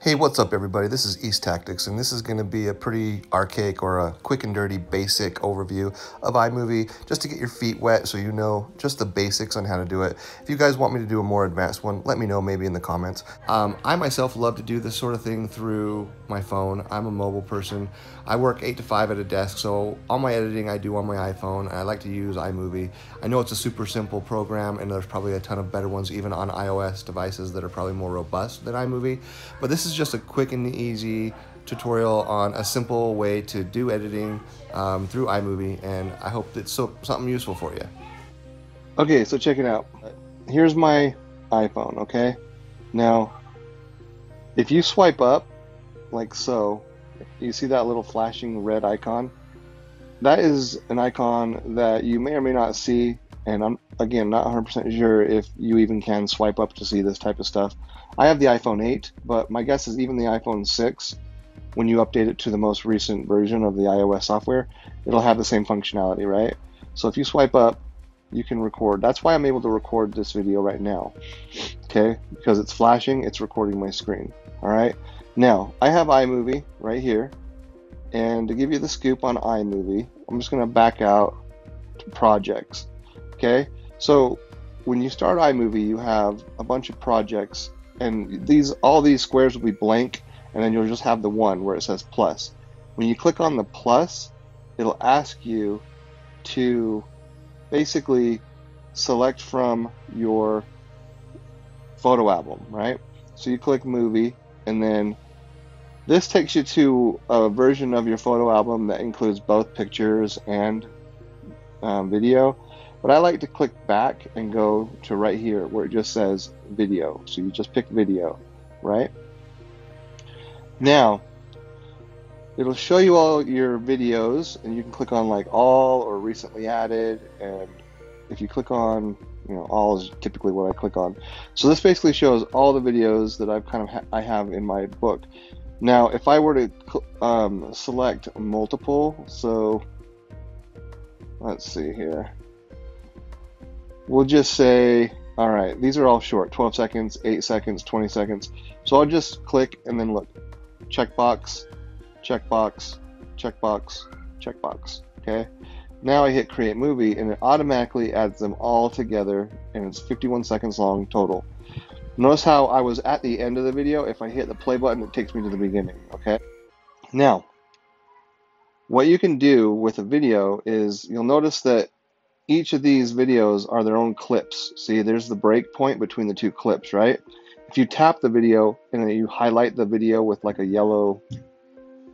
Hey, what's up everybody? This is East Tactics, and this is going to be a pretty archaic or a quick and dirty basic overview of iMovie, just to get your feet wet so you know just the basics on how to do it. If you guys want me to do a more advanced one, let me know maybe in the comments. I myself love to do this sort of thing through my phone. I'm a mobile person. I work 8 to 5 at a desk, so all my editing I do on my iPhone, and I like to use iMovie. I know it's a super simple program, and there's probably a ton of better ones even on iOS devices that are probably more robust than iMovie, but this is just a quick and easy tutorial on a simple way to do editing through iMovie, and I hope it's something useful for you. Okay, so check it out. Here's my iPhone, okay? Now, if you swipe up, like so, you see that little flashing red icon? That is an icon that you may or may not see, and I'm, again, not 100% sure if you even can swipe up to see this type of stuff. I have the iPhone 8, but my guess is even the iPhone 6, when you update it to the most recent version of the iOS software, it'll have the same functionality, right? So if you swipe up, you can record. That's why I'm able to record this video right now, okay? Because it's flashing, it's recording my screen, all right? Now, I have iMovie right here, and to give you the scoop on iMovie, I'm just gonna back out to projects, okay? So when you start iMovie, you have a bunch of projects, and all these squares will be blank, and then you'll just have the one where it says plus. When you click on the plus, it'll ask you to basically select from your photo album, right? So you click movie, and then this takes you to a version of your photo album that includes both pictures and video. But I like to click back and go to right here where it just says video. So you just pick video, right? Now, it'll show you all your videos, and you can click on like all or recently added, and if you click on, all is typically what I click on. So this basically shows all the videos that I have in my book. Now, if I were to select multiple, so let's see here. We'll just say, all right, these are all short, 12 seconds, 8 seconds, 20 seconds. So I'll just click and then look, checkbox, checkbox, checkbox, checkbox, okay? Now I hit create movie, and it automatically adds them all together, and it's 51 seconds long total. Notice how I was at the end of the video. If I hit the play button, it takes me to the beginning, okay? Now, what you can do with a video is you'll notice that each of these videos are their own clips. See, there's the break point between the two clips, right? If you tap the video and then you highlight the video with like a yellow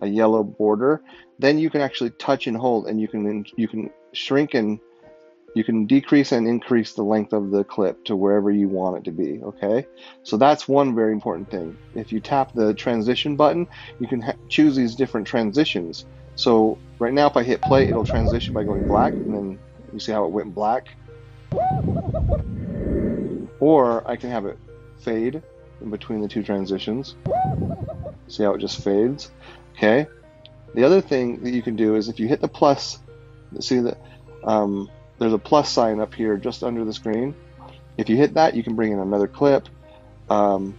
border, then you can actually touch and hold, and you can shrink and you can decrease and increase the length of the clip to wherever you want it to be, okay? So that's one very important thing. If you tap the transition button, you can choose these different transitions. So right now, if I hit play, it'll transition by going black, and then you see how it went black. Or I can have it fade in between the two transitions. See how it just fades? Okay. The other thing that you can do is if you hit the plus, see that there's a plus sign up here just under the screen. If you hit that, you can bring in another clip. Now,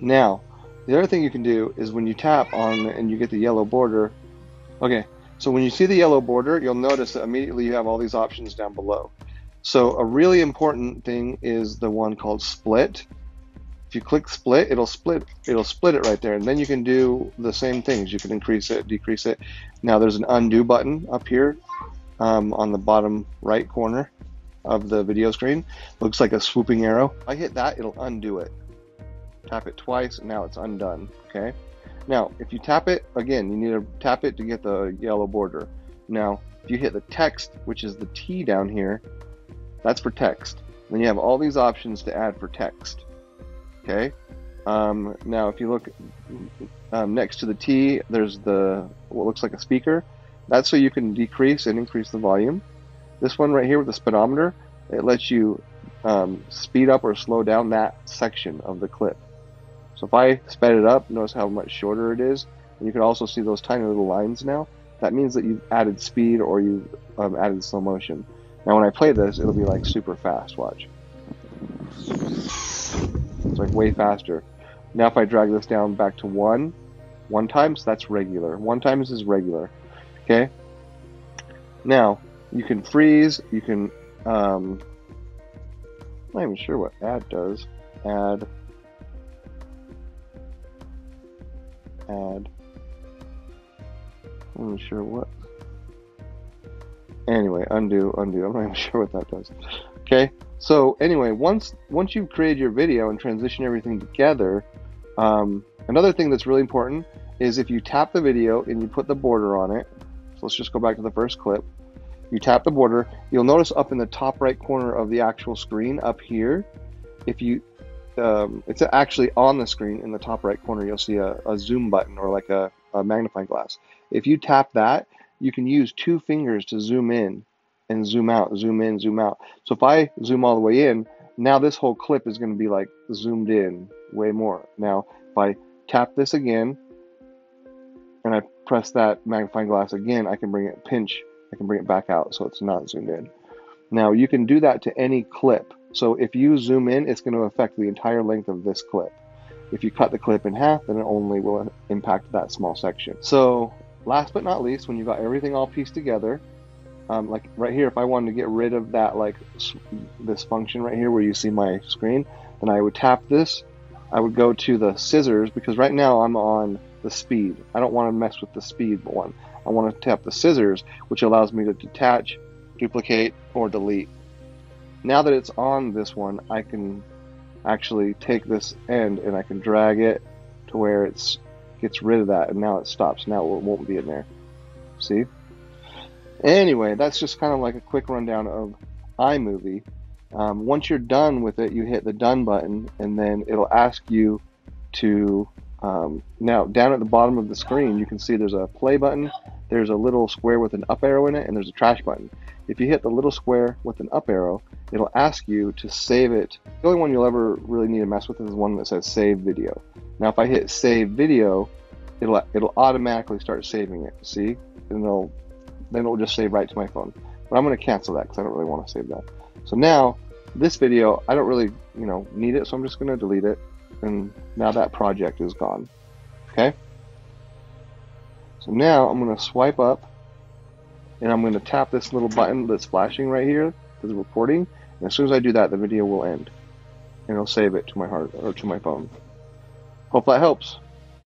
the other thing you can do is when you tap on and you get the yellow border. Okay, so when you see the yellow border, you'll notice that immediately you have all these options down below. So a really important thing is the one called split. If you click split, it'll split it right there, and then you can do the same things. You can increase it, decrease it. Now there's an undo button up here on the bottom right corner of the video screen. Looks like a swooping arrow. If I hit that, it'll undo it. Tap it twice, and now it's undone, okay? Now, if you tap it, again, you need to tap it to get the yellow border. Now, if you hit the text, which is the T down here, that's for text. Then you have all these options to add for text, okay? Now, if you look next to the T, there's what looks like a speaker. That's so you can decrease and increase the volume. This one right here with the speedometer, it lets you speed up or slow down that section of the clip. So if I sped it up, notice how much shorter it is. And you can also see those tiny little lines now. That means that you've added speed or you've added slow motion. Now when I play this, it'll be like super fast, watch. It's like way faster. Now if I drag this down back to 1 times, that's regular. 1 times is regular. Okay? Now, you can freeze, you can, I'm not even sure what add does. Add. I'm not even sure what. Anyway, undo. I'm not even sure what that does. Okay, so anyway, once you've created your video and transition everything together, another thing that's really important is if you tap the video and you put the border on it. So let's just go back to the first clip. You tap the border, you'll notice up in the top right corner of the actual screen up here, if you it's actually on the screen in the top right corner, you'll see a zoom button or like a magnifying glass. If you tap that, you can use 2 fingers to zoom in and zoom out, zoom in, zoom out. So if I zoom all the way in, now this whole clip is going to be like zoomed in way more. Now, if I tap this again and I press that magnifying glass again, I can bring it back out so it's not zoomed in. Now, you can do that to any clip. So if you zoom in, it's going to affect the entire length of this clip. If you cut the clip in half, then it only will impact that small section. So last but not least, when you've got everything all pieced together, like right here, if I wanted to get rid of that, like this function right here where you see my screen, then I would tap this. I would go to the scissors, because right now I'm on the speed. I don't want to mess with the speed one. I want to tap the scissors, which allows me to detach, duplicate, or delete. Now that it's on this one, I can actually take this end and I can drag it to where it gets rid of that, and now it stops. Now it won't be in there. See? Anyway, that's just kind of like a quick rundown of iMovie. Once you're done with it, you hit the done button, and then it'll ask you to now down at the bottom of the screen, you can see there's a play button, there's a little square with an up arrow in it, and there's a trash button. If you hit the little square with an up arrow, it'll ask you to save it. The only one you'll ever really need to mess with is the one that says save video. Now if I hit save video, it'll automatically start saving it, see? And then it'll just save right to my phone. But I'm going to cancel that because I don't really want to save that. So now this video, I don't really need it, so I'm just going to delete it. And now that project is gone. Okay? So now I'm going to swipe up, and I'm going to tap this little button that's flashing right here, that's recording. And as soon as I do that, the video will end. And it'll save it to my hard or to my phone. Hope that helps.